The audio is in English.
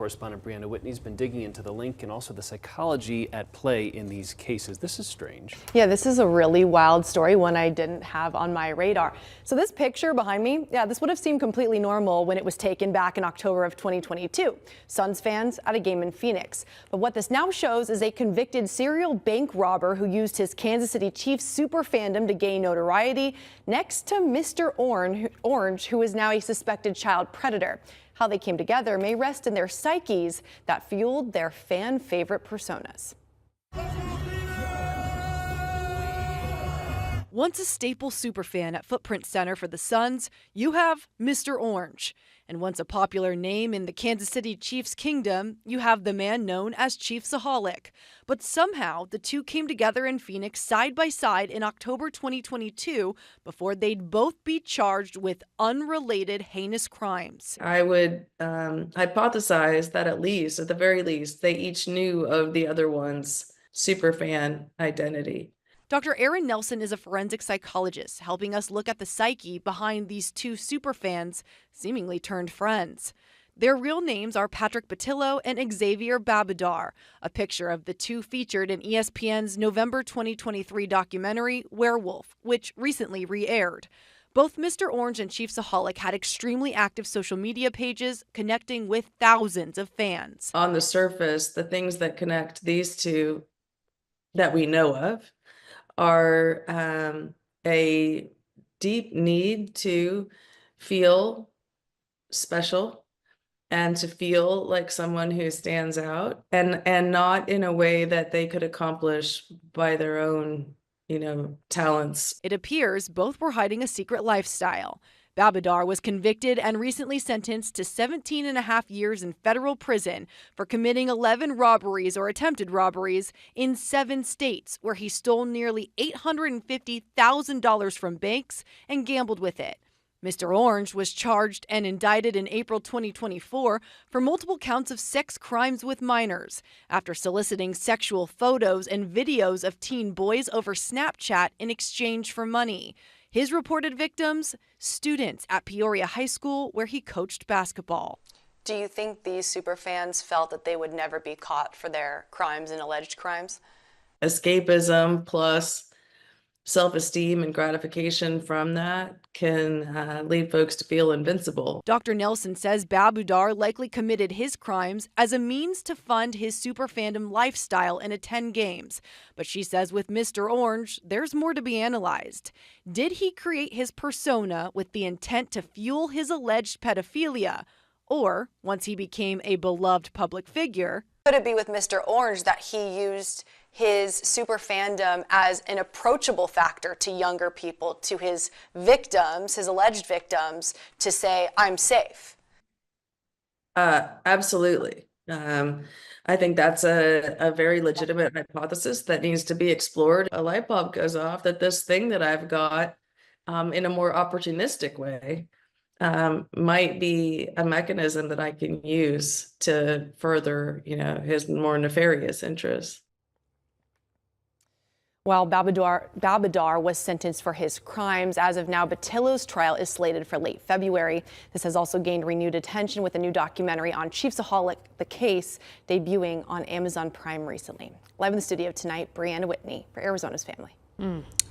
Correspondent Brianna Whitney's been digging into the link and also the psychology at play in these cases. This is strange. Yeah, this is a really wild story, one I didn't have on my radar. So this picture behind me, this would have seemed completely normal when it was taken back in October of 2022. Suns fans at a game in Phoenix. But what this now shows is a convicted serial bank robber who used his Kansas City Chiefs super fandom to gain notoriety next to Mr. Orange, who is now a suspected child predator. How they came together may rest in their psyches that fueled their fan favorite personas. Once a staple superfan at Footprint Center for the Suns, you have Mr. Orange. And once a popular name in the Kansas City Chiefs kingdom, you have the man known as ChiefsAholic. But somehow, the two came together in Phoenix side by side in October 2022 before they'd both be charged with unrelated heinous crimes. I would hypothesize that at the very least, they each knew of the other one's superfan identity. Dr. Aaron Nelson is a forensic psychologist helping us look at the psyche behind these two superfans, seemingly turned friends. Their real names are Patrick Batillo and Xavier Babadar. A picture of the two featured in ESPN's November 2023 documentary, Werewolf, which recently re-aired. Both Mr. Orange and ChiefsAholic had extremely active social media pages connecting with thousands of fans. On the surface, the things that connect these two that we know of are a deep need to feel special and to feel like someone who stands out, and not in a way that they could accomplish by their own, talents. It appears both were hiding a secret lifestyle. Babadar was convicted and recently sentenced to 17.5 years in federal prison for committing 11 robberies or attempted robberies in 7 states, where he stole nearly $850,000 from banks and gambled with it. Mr. Orange was charged and indicted in April 2024 for multiple counts of sex crimes with minors after soliciting sexual photos and videos of teen boys over Snapchat in exchange for money. His reported victims, students at Peoria High School, where he coached basketball. Do you think these superfans felt that they would never be caught for their crimes and alleged crimes? Escapism plus self-esteem and gratification from that can lead folks to feel invincible. Dr. Nelson says Babadar likely committed his crimes as a means to fund his super fandom lifestyle and attend games. But she says with Mr. Orange, there's more to be analyzed. Did he create his persona with the intent to fuel his alleged pedophilia? Or, once he became a beloved public figure, could it be with Mr. Orange that he used his super fandom as an approachable factor to younger people, to his victims, his alleged victims, to say, I'm safe? Absolutely. I think that's a very legitimate hypothesis that needs to be explored. A light bulb goes off that this thing that I've got in a more opportunistic way might be a mechanism that I can use to further, his more nefarious interests. While Babadar was sentenced for his crimes, as of now, Batillo's trial is slated for late February. This has also gained renewed attention with a new documentary on ChiefsAholic, the case, debuting on Amazon Prime recently. Live in the studio tonight, Brianna Whitney for Arizona's Family.